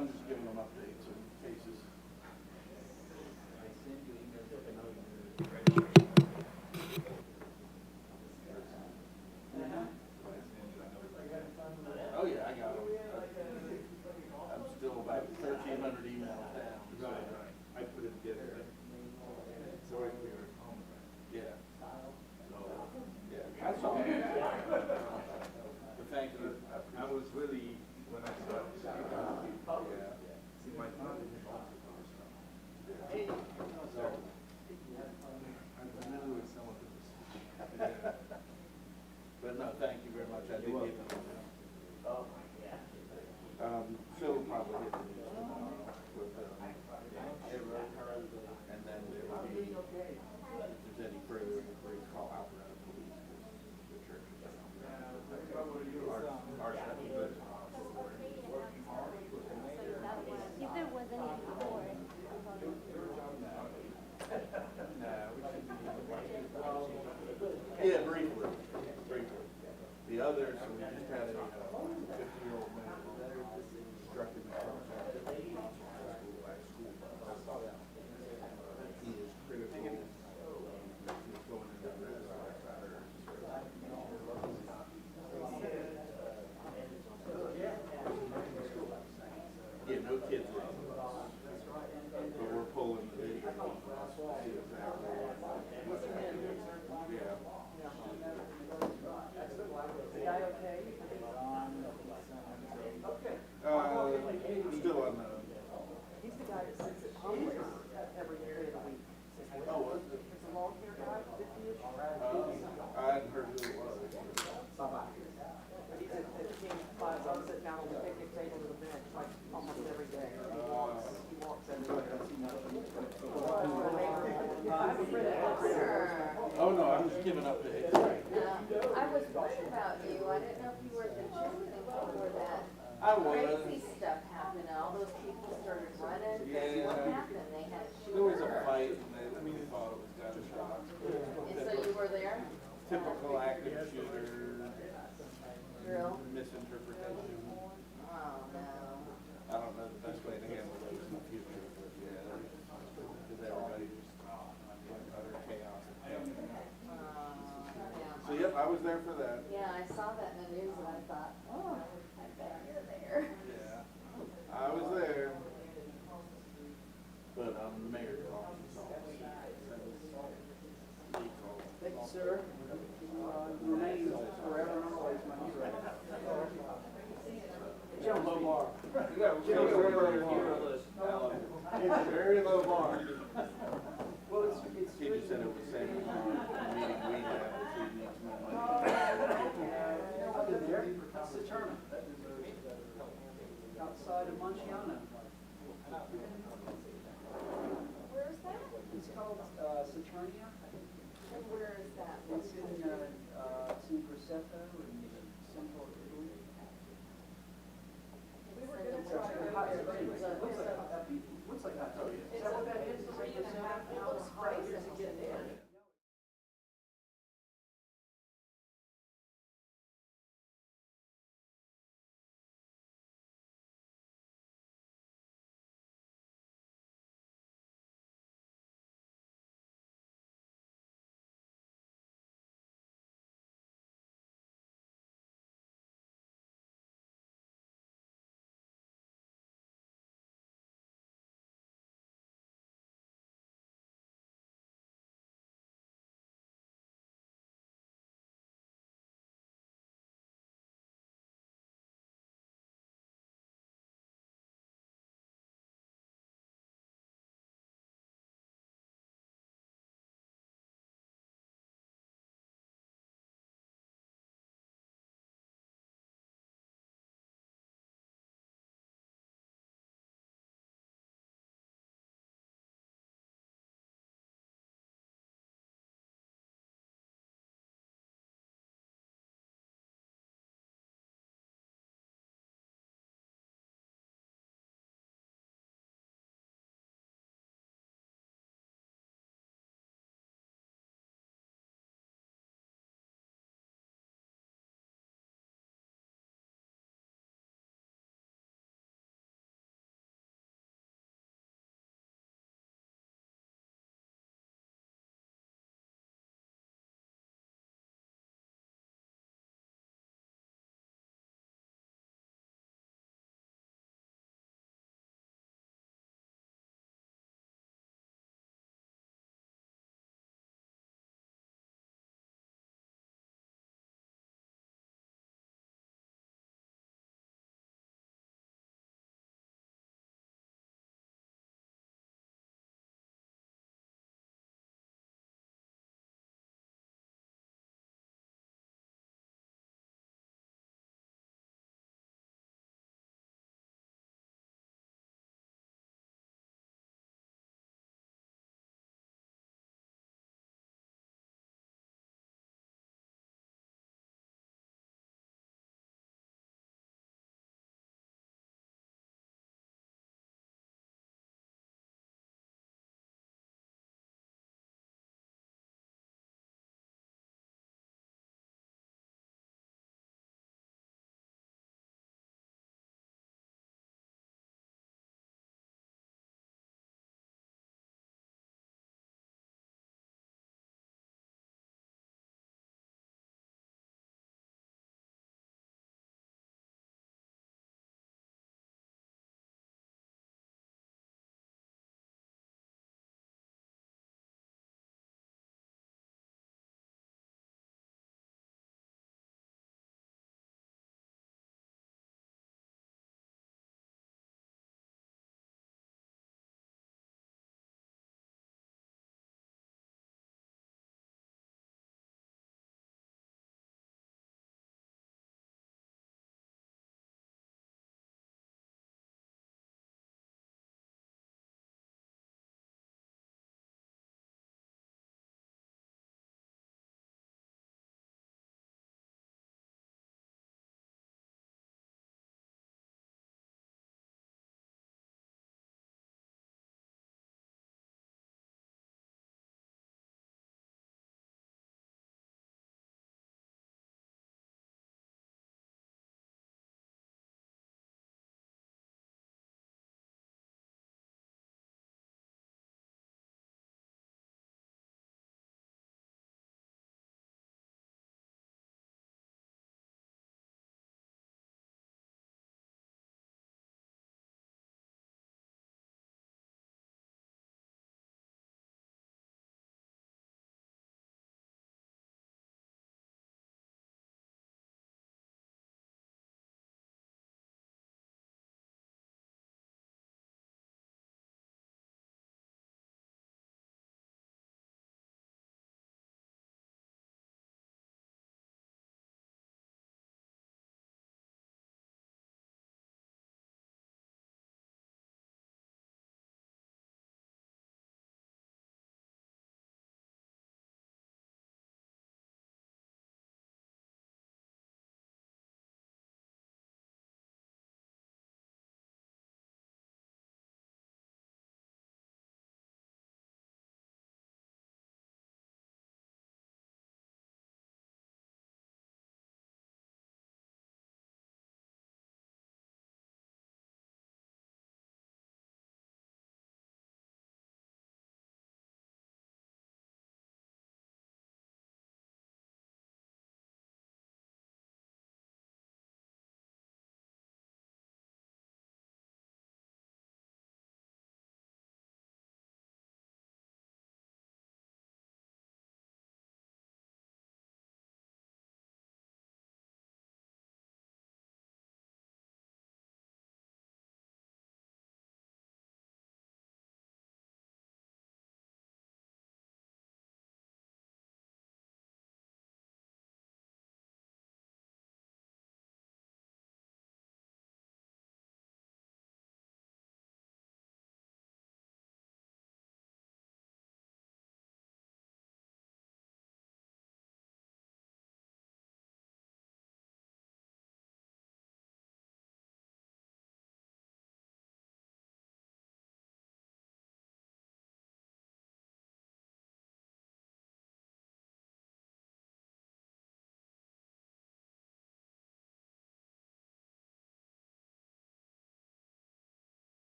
I'm just giving them updates and cases. Oh yeah, I got them. I'm still about 1,300 emails down. So. Right. I put it together. So I clear it home. Yeah. So, Yeah. That's all. But thank you. I was really, when I saw it, yeah. See, my father had also done stuff. So, I'm familiar with some of the procedure. But no, thank you very much. I did give them. Oh, Phil probably hit the news tomorrow with and then there will be, if there's any further inquiries, call Alpharetta Police, because the church is down. Our stuff is good. If there was any before. Yeah, briefly. The others, so we just had a 50-year-old man struck in the car. He is critical. He's going into yeah, no kids were on the bus. But we're pulling the video. See exactly what's happening. Yeah. the guy okay? Still on the. He's the guy that sits at Congress every day of the week. Oh, was it? It's a long hair guy, 50-ish. I hadn't heard who it was. Bye-bye. But he's at King's Plaza, I'm sitting down on the picnic table to the bench, like almost every day. He walks everywhere. I have a friend that works there. Oh no, I'm just giving up the hit. I was worried about you. I didn't know if you were at the gym before that I was. crazy stuff happened. All those people started running. Yeah. What happened? They had a shooter. There was a fight and they thought it was gunshot. And so you were there? Typical active shooter. Drill? Misinterpretation. Oh, no. I don't know the best way to handle those in the future, but yeah, because everybody just utter chaos. Yeah. So yep, I was there for that. Yeah, I saw that in the news and I thought, oh, I bet you're there. Yeah, I was there. But the mayor's office Thank you, sir. Remain forever and always my hero. Joe low bar. Joe's it's a very low bar. Well, it's He just said it was the same meeting we had, which he needs more money. I've been there. That's the tournament. Outside of Montana. Where is that? It's called Saturnia. And where is that? It's in Grosseto and Central Italy. We were It's gonna actually hot springs. Looks like hot springs. Is that what that is? It looks crazy to get there.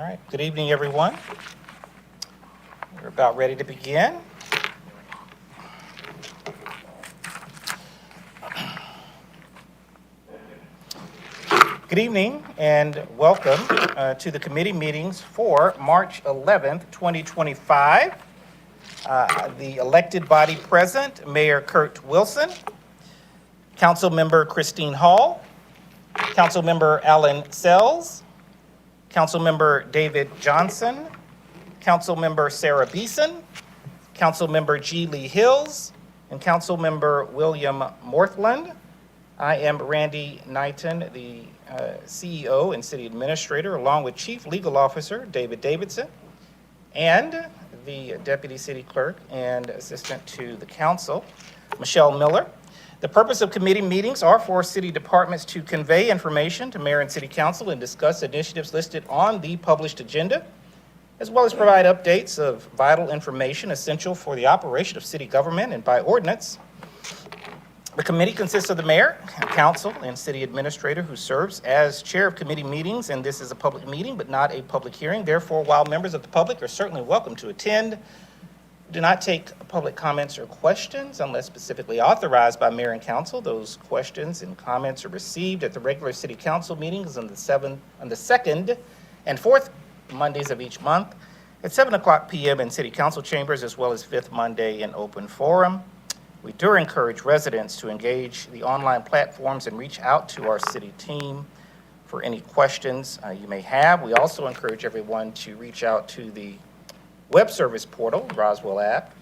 All right, good evening, everyone. We're about ready to begin. Good evening and welcome to the committee meetings for March 11th, 2025. The elected body present, Mayor Kurt Wilson, Councilmember Christine Hall, Councilmember Alan Sells, Councilmember David Johnson, Councilmember Sarah Beeson, Councilmember G. Lee Hills, and Councilmember William Morthland. I am Randy Knighton, the CEO and City Administrator, along with Chief Legal Officer David Davidson, and the Deputy City Clerk and Assistant to the Council, Michelle Miller. The purpose of committee meetings are for city departments to convey information to Mayor and City Council and discuss initiatives listed on the published agenda, as well as provide updates of vital information essential for the operation of city government and by ordinance. The committee consists of the mayor, council, and city administrator who serves as chair of committee meetings, and this is a public meeting but not a public hearing. Therefore, while members of the public are certainly welcome to attend, do not take public comments or questions unless specifically authorized by mayor and council. Those questions and comments are received at the regular city council meetings on the second and fourth Mondays of each month at 7:00 p.m. in city council chambers, as well as fifth Monday in open forum. We do encourage residents to engage the online platforms and reach out to our city team for any questions you may have. We also encourage everyone to reach out to the web service portal, Roswell app,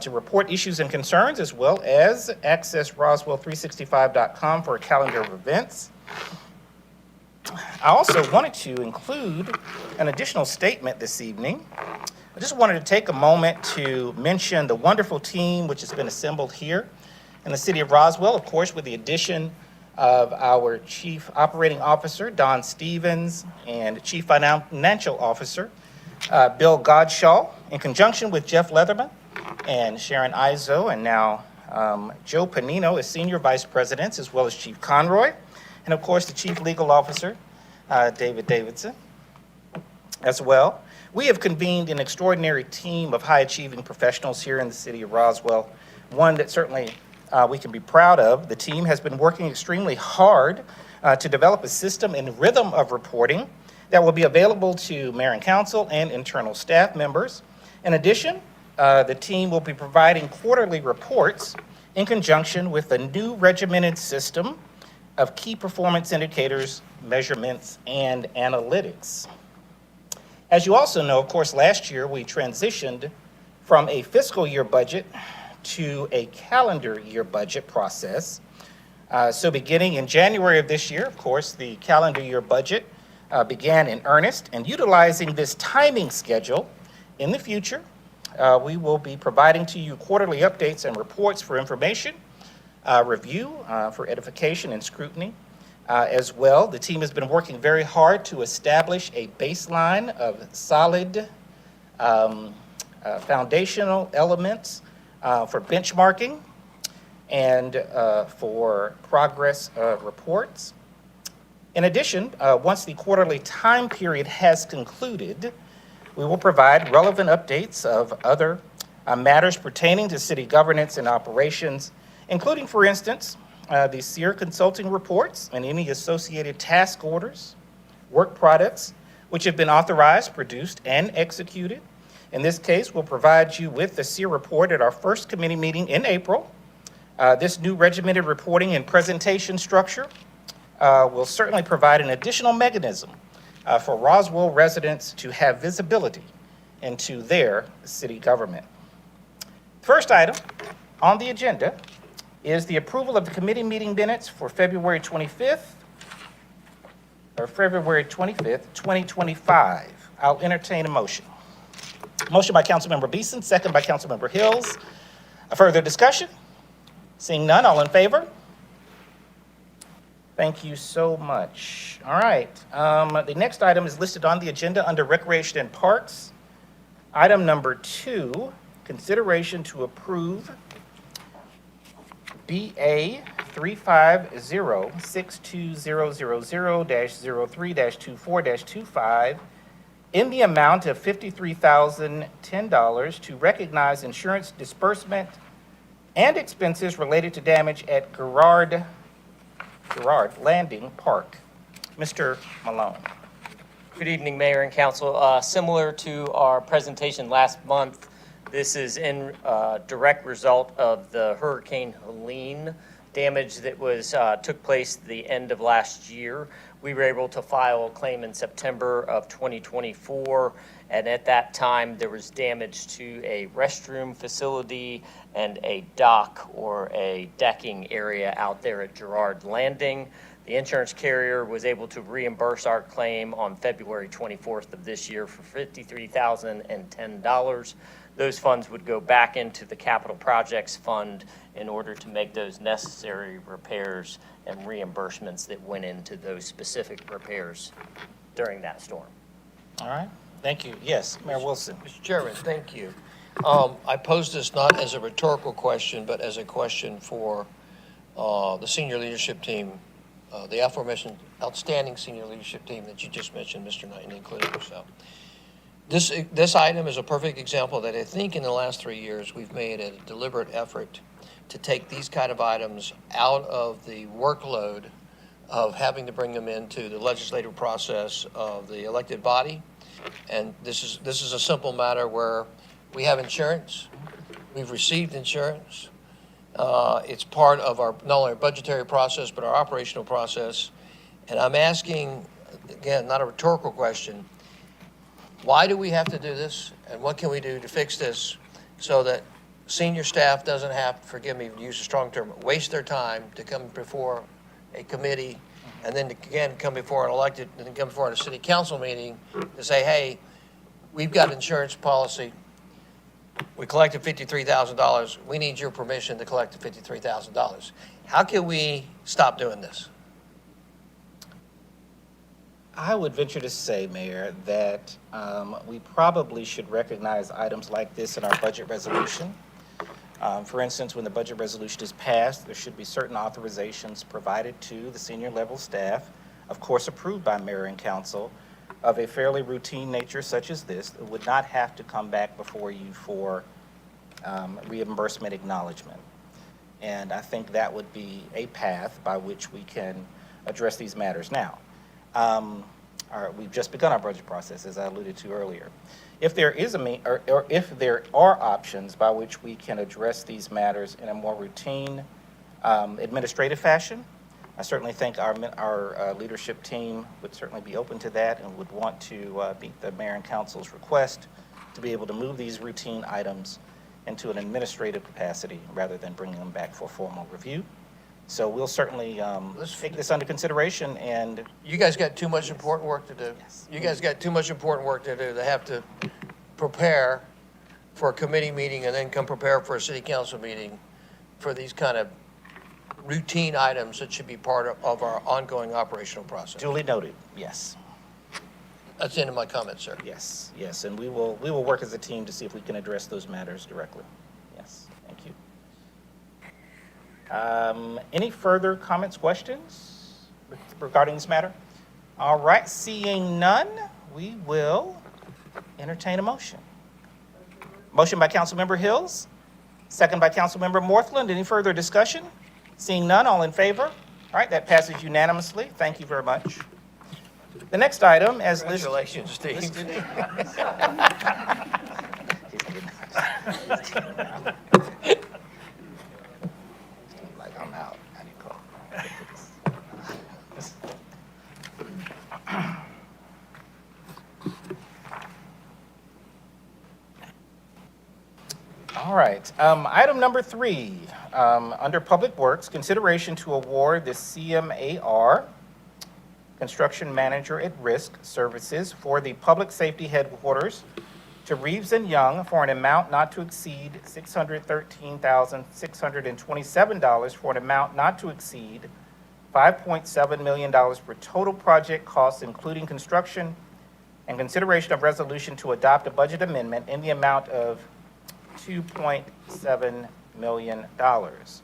to report issues and concerns, as well as access roswell365.com for a calendar of events. I also wanted to include an additional statement this evening. I just wanted to take a moment to mention the wonderful team which has been assembled here in the city of Roswell, of course, with the addition of our Chief Operating Officer, Don Stevens, and Chief Financial Officer, Bill Godshaw, in conjunction with Jeff Leatherman and Sharon Izo, and now Joe Panino as Senior Vice Presidents, as well as Chief Conroy, and of course the Chief Legal Officer, David Davidson, as well. We have convened an extraordinary team of high-achieving professionals here in the city of Roswell, one that certainly we can be proud of. The team has been working extremely hard to develop a system and rhythm of reporting that will be available to mayor and council and internal staff members. In addition, the team will be providing quarterly reports in conjunction with a new regimented system of key performance indicators, measurements, and analytics. As you also know, of course, last year we transitioned from a fiscal year budget to a calendar year budget process. So beginning in January of this year, of course, the calendar year budget began in earnest, and utilizing this timing schedule in the future, we will be providing to you quarterly updates and reports for information, review, for edification and scrutiny. As well, the team has been working very hard to establish a baseline of solid foundational elements for benchmarking and for progress reports. In addition, once the quarterly time period has concluded, we will provide relevant updates of other matters pertaining to city governance and operations, including, for instance, the SEER consulting reports and any associated task orders, work products, which have been authorized, produced, and executed. In this case, we'll provide you with the SEER report at our first committee meeting in April. This new regimented reporting and presentation structure will certainly provide an additional mechanism for Roswell residents to have visibility into their city government. First item on the agenda is the approval of the committee meeting minutes for February 25th, 2025. I'll entertain a motion. Motion by Councilmember Beeson, second by Councilmember Hills. A further discussion? Seeing none, all in favor? Thank you so much. All right, the next item is listed on the agenda under Recreation and Parks. Item number 2, consideration to approve BA 350-62000-03-24-25 in the amount of $53,010 to recognize insurance disbursement and expenses related to damage at Girard Landing Park. Mr. Malone. Good evening, Mayor and Council. Similar to our presentation last month, this is in direct result of the Hurricane Helene damage that took place the end of last year. We were able to file a claim in September of 2024, and at that time there was damage to a restroom facility and a dock or a decking area out there at Girard Landing. The insurance carrier was able to reimburse our claim on February 24th of this year for $53,010. Those funds would go back into the capital projects fund in order to make those necessary repairs and reimbursements that went into those specific repairs during that storm. All right, thank you. Yes, Mayor Wilson. Mr. Chairman, thank you. I pose this not as a rhetorical question, but as a question for the senior leadership team, the aforementioned outstanding senior leadership team that you just mentioned, Mr. Knighton, including yourself. This item is a perfect example that I think in the last 3 years we've made a deliberate effort to take these kind of items out of the workload of having to bring them into the legislative process of the elected body. And this is a simple matter where we have insurance, we've received insurance. It's part of our not only our budgetary process but our operational process. And I'm asking, again, not a rhetorical question, why do we have to do this, and what can we do to fix this so that senior staff doesn't have, forgive me to use a strong term, waste their time to come before a committee and then to, again, come before an elected, and then come before a city council meeting to say, hey, we've got insurance policy, we collected $53,000, we need your permission to collect the $53,000. How can we stop doing this? I would venture to say, Mayor, that we probably should recognize items like this in our budget resolution. For instance, when the budget resolution is passed, there should be certain authorizations provided to the senior level staff, of course approved by Mayor and Council, of a fairly routine nature such as this. It would not have to come back before you for reimbursement acknowledgement. And I think that would be a path by which we can address these matters now. We've just begun our budget process, as I alluded to earlier. If there is or if there are options by which we can address these matters in a more routine administrative fashion, I certainly think our leadership team would certainly be open to that and would want to meet the Mayor and Council's request to be able to move these routine items into an administrative capacity rather than bringing them back for formal review. So we'll certainly take this under consideration. And you guys got too much important work to do. Yes. You guys got too much important work to do. They have to prepare for a committee meeting and then come prepare for a city council meeting for these kind of routine items that should be part of our ongoing operational process. duly noted, yes. That's the end of my comments, sir. Yes, yes, and we will work as a team to see if we can address those matters directly. Yes, thank you. Any further comments, questions regarding this matter? All right, seeing none, we will entertain a motion. Motion by Councilmember Hills, second by Councilmember Morthland. Any further discussion? Seeing none, all in favor? All right, that passes unanimously. Thank you very much. The next item, as listed. Congratulations, Steve. Like I'm out. I need to call. All right. Item number 3, under Public Works, consideration to award the CMAR, Construction Manager at Risk Services, for the Public Safety Headquarters to Reeves and Young for an amount not to exceed $613,627 for an amount not to exceed $5.7 million for total project costs, including construction, and consideration of resolution to adopt a budget amendment in the amount of $2.7 million. Mr.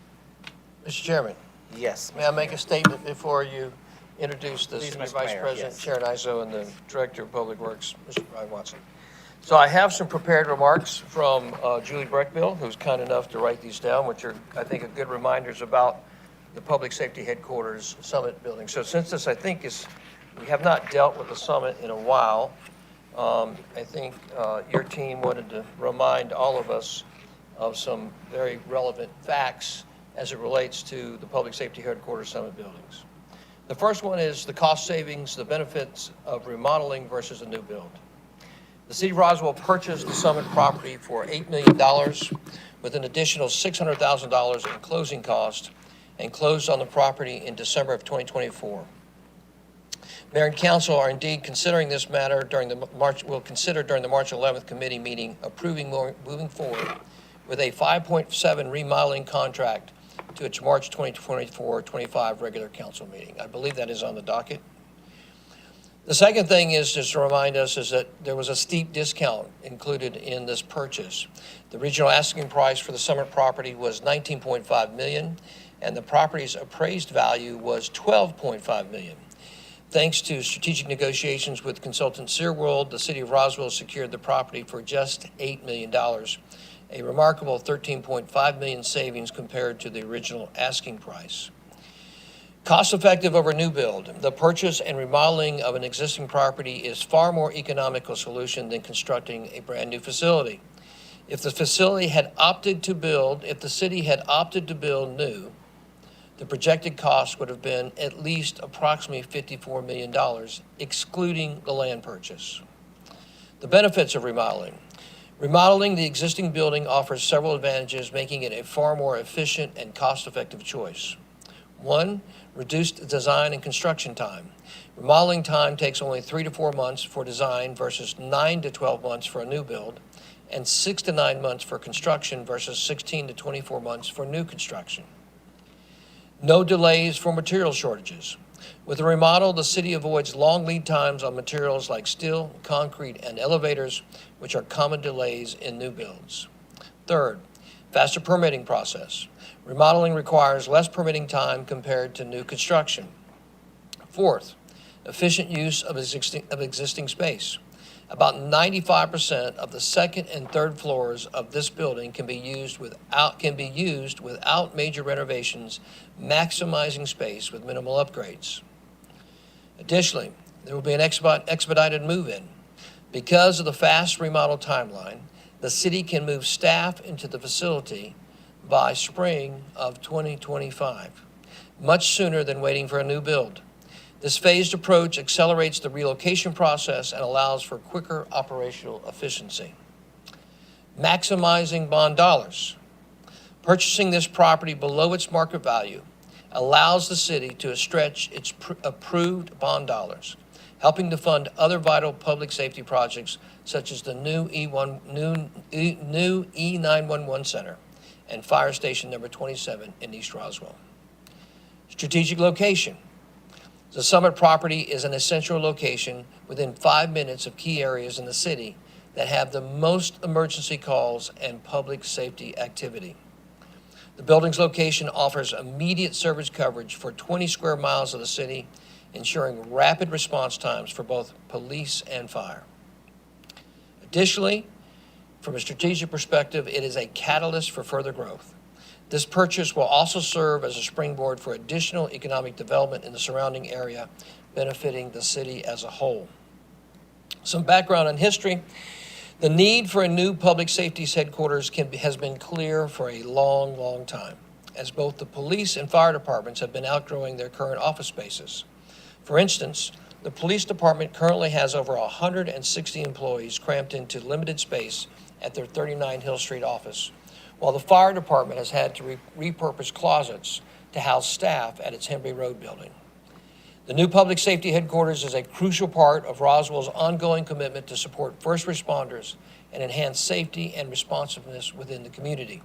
Chairman, Yes. may I make a statement before you introduce the Please, Senior Mr. Vice Mayor, President, yes. Sharon Izzo, and the Director of Public Works, Mr. Brian Watson. So I have some prepared remarks from Julie Breckville, who's kind enough to write these down, which are, I think, are good reminders about the Public Safety Headquarters Summit building. So since this, I think, we have not dealt with the Summit in a while, I think your team wanted to remind all of us of some very relevant facts as it relates to the Public Safety Headquarters Summit buildings. The first one is the cost savings, the benefits of remodeling versus a new build. The City of Roswell purchased the Summit property for $8 million with an additional $600,000 in closing costs and closed on the property in December of 2024. Mayor and Council are indeed considering this matter will consider during the March 11th committee meeting approving moving forward with a 5.7 remodeling contract to its March 2024-25 regular council meeting. I believe that is on the docket. The second thing is just to remind us is that there was a steep discount included in this purchase. The regional asking price for the Summit property was $19.5 million, and the property's appraised value was $12.5 million. Thanks to strategic negotiations with consultant Searworld, the City of Roswell secured the property for just $8 million, a remarkable $13.5 million savings compared to the original asking price. Cost-effective over new build. The purchase and remodeling of an existing property is far more economical solution than constructing a brand new facility. If the city had opted to build new, the projected cost would have been at least approximately $54 million, excluding the land purchase. The benefits of remodeling. Remodeling the existing building offers several advantages, making it a far more efficient and cost-effective choice. 1, reduced design and construction time. Remodeling time takes only 3 to 4 months for design versus 9 to 12 months for a new build, and 6 to 9 months for construction versus 16 to 24 months for new construction. No delays for material shortages. With a remodel, the city avoids long lead times on materials like steel, concrete, and elevators, which are common delays in new builds. Third, faster permitting process. Remodeling requires less permitting time compared to new construction. Fourth, efficient use of existing space. About 95% of the second and third floors of this building can be used without major renovations, maximizing space with minimal upgrades. Additionally, there will be an expedited move-in. Because of the fast remodel timeline, the city can move staff into the facility by spring of 2025, much sooner than waiting for a new build. This phased approach accelerates the relocation process and allows for quicker operational efficiency. Maximizing bond dollars. Purchasing this property below its market value allows the city to stretch its approved bond dollars, helping to fund other vital public safety projects such as the new E911 Center and Fire Station number 27 in East Roswell. Strategic location. The Summit property is an essential location within 5 minutes of key areas in the city that have the most emergency calls and public safety activity. The building's location offers immediate service coverage for 20 square miles of the city, ensuring rapid response times for both police and fire. Additionally, from a strategic perspective, it is a catalyst for further growth. This purchase will also serve as a springboard for additional economic development in the surrounding area, benefiting the city as a whole. Some background on history. The need for a new public safety headquarters has been clear for a long, long time, as both the police and fire departments have been outgrowing their current office spaces. For instance, the police department currently has over 160 employees cramped into limited space at their 39 Hill Street office, while the fire department has had to repurpose closets to house staff at its Henry Road building. The new public safety headquarters is a crucial part of Roswell's ongoing commitment to support first responders and enhance safety and responsiveness within the community.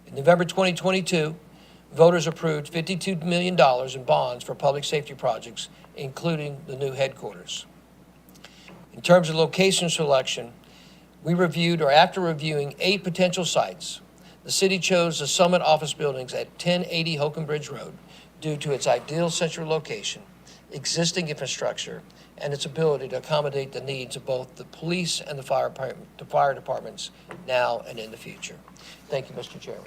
In November 2022, voters approved $52 million in bonds for public safety projects, including the new headquarters. In terms of location selection, after reviewing 8 potential sites, the city chose the Summit office buildings at 1080 Holcomb Bridge Road due to its ideal central location, existing infrastructure and its ability to accommodate the needs of both the police and the fire departments now and in the future. Thank you, Mr. Chairman.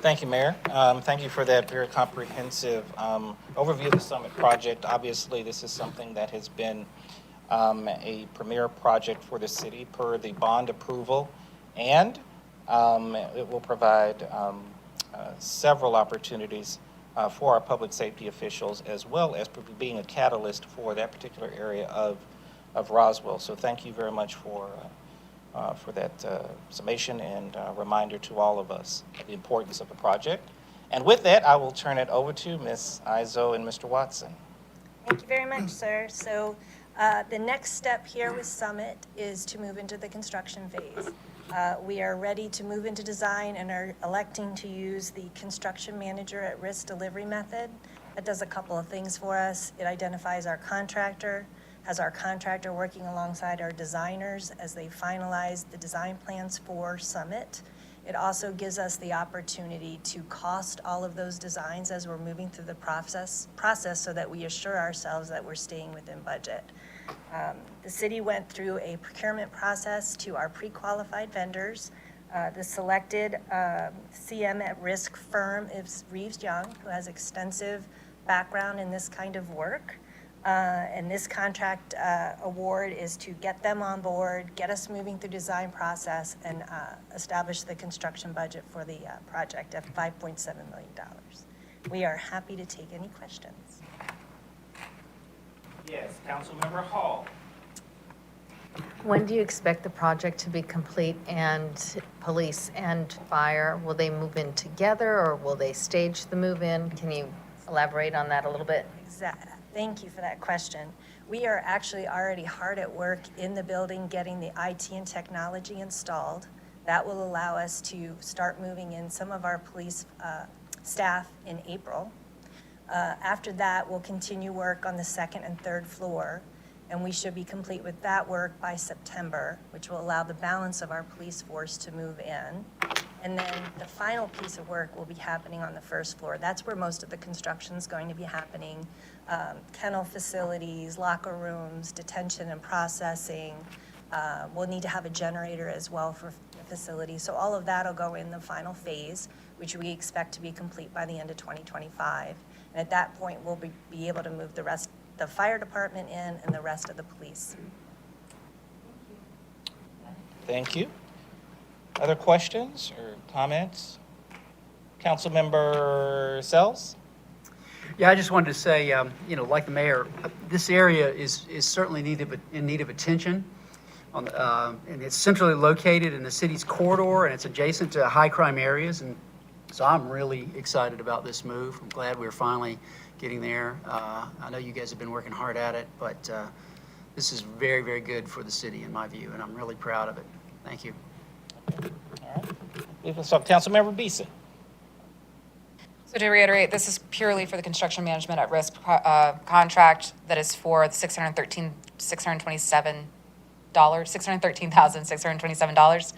Thank you, Mayor. Thank you for that very comprehensive overview of the Summit project. Obviously, this is something that has been a premier project for the city per the bond approval, and it will provide several opportunities for our public safety officials, as well as being a catalyst for that particular area of Roswell. So thank you very much for that summation and reminder to all of us of the importance of the project. And with that, I will turn it over to Ms. Izo and Mr. Watson. Thank you very much, sir. So the next step here with Summit is to move into the construction phase. We are ready to move into design and are electing to use the construction manager at risk delivery method. That does a couple of things for us. It identifies our contractor, has our contractor working alongside our designers as they finalize the design plans for Summit. It also gives us the opportunity to cost all of those designs as we're moving through the process so that we assure ourselves that we're staying within budget. The city went through a procurement process to our pre-qualified vendors. The selected CM at risk firm is Reeves Young, who has extensive background in this kind of work. And this contract award is to get them on board, get us moving through design process, and establish the construction budget for the project at $5.7 million. We are happy to take any questions. Yes, Councilmember Hall. When do you expect the project to be complete, and police and fire, will they move in together or will they stage the move in? Can you elaborate on that a little bit? Exactly. Thank you for that question. We are actually already hard at work in the building getting the IT and technology installed. That will allow us to start moving in some of our police staff in April. After that, we'll continue work on the second and third floor, and we should be complete with that work by September, which will allow the balance of our police force to move in. And then the final piece of work will be happening on the first floor. That's where most of the construction is going to be happening. Kennel facilities, locker rooms, detention and processing. We'll need to have a generator as well for the facility. So all of that will go in the final phase, which we expect to be complete by the end of 2025. And at that point, we'll be able to move the fire department in and the rest of the police. Thank you. Other questions or comments? Councilmember Sells? Yeah, I just wanted to say, like the mayor, this area is certainly in need of attention. And it's centrally located in the city's corridor, and it's adjacent to high crime areas. And so I'm really excited about this move. I'm glad we're finally getting there. I know you guys have been working hard at it, but this is very, very good for the city in my view, and I'm really proud of it. Thank you. All right. So Councilmember Beeson. So to reiterate, this is purely for the construction management at risk contract that is for the $613,627.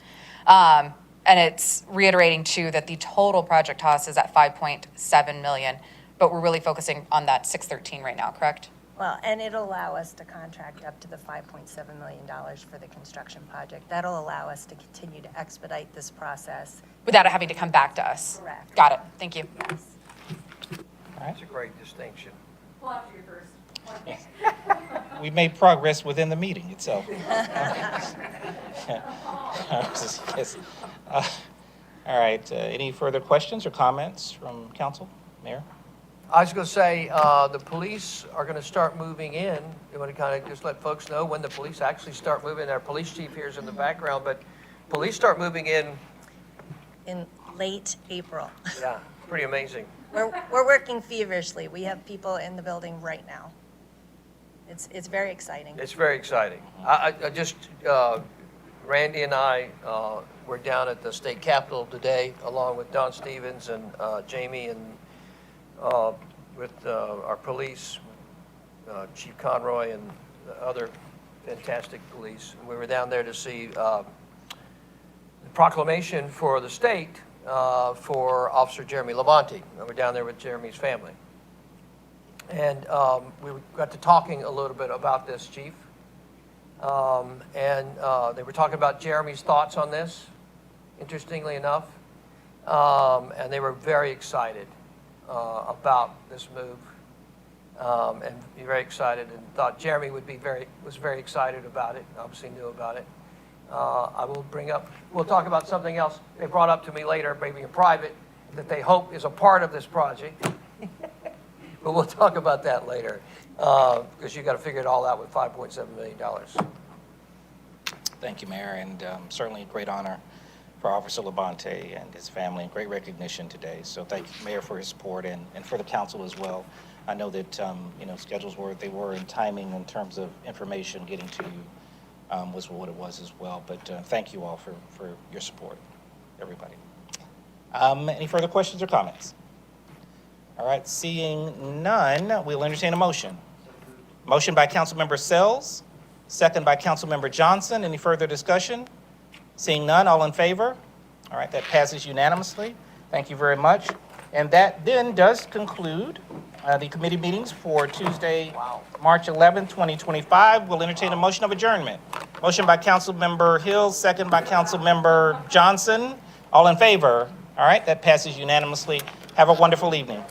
And it's reiterating too that the total project cost is at $5.7 million, but we're really focusing on that 613 right now, correct? Well, and it'll allow us to contract up to the $5.7 million for the construction project. That'll allow us to continue to expedite this process. Without it having to come back to us. Correct. Got it. Thank you. Yes. All right. That's a great distinction. Well, after your first. We made progress within the meeting itself. Yes. All right. Any further questions or comments from council? Mayor? I was going to say, the police are going to start moving in. You want to kind of just let folks know when the police actually start moving. Our police chief here is in the background, but police start moving in late April. Yeah, pretty amazing. We're working feverishly. We have people in the building right now. It's very exciting. It's very exciting. Randy and I were down at the state capitol today, along with Don Stevens and Jamie and with our police, Chief Conroy and the other fantastic police. We were down there to see the proclamation for the state for Officer Jeremy Levante. We're down there with Jeremy's family. And we got to talking a little bit about this, Chief. And they were talking about Jeremy's thoughts on this, interestingly enough. And they were very excited about this move. And very excited, and thought Jeremy was very excited about it, obviously knew about it. We'll talk about something else they brought up to me later, maybe in private, that they hope is a part of this project. But we'll talk about that later, because you got to figure it all out with $5.7 million. Thank you, Mayor, and certainly a great honor for Officer Labonte and his family, and great recognition today. So thank you, Mayor, for his support, and for the council as well. I know that schedules were and timing in terms of information getting to you was what it was as well. But thank you all for your support, everybody. Any further questions or comments? All right, seeing none, we'll entertain a motion. Motion by Councilmember Sells, second by Councilmember Johnson. Any further discussion? Seeing none, all in favor? All right, that passes unanimously. Thank you very much. And that then does conclude the committee meetings for Tuesday, March 11, 2025. We'll entertain a motion of adjournment. Motion by Councilmember Hill, second by Councilmember Johnson. All in favor? All right, that passes unanimously. Have a wonderful evening.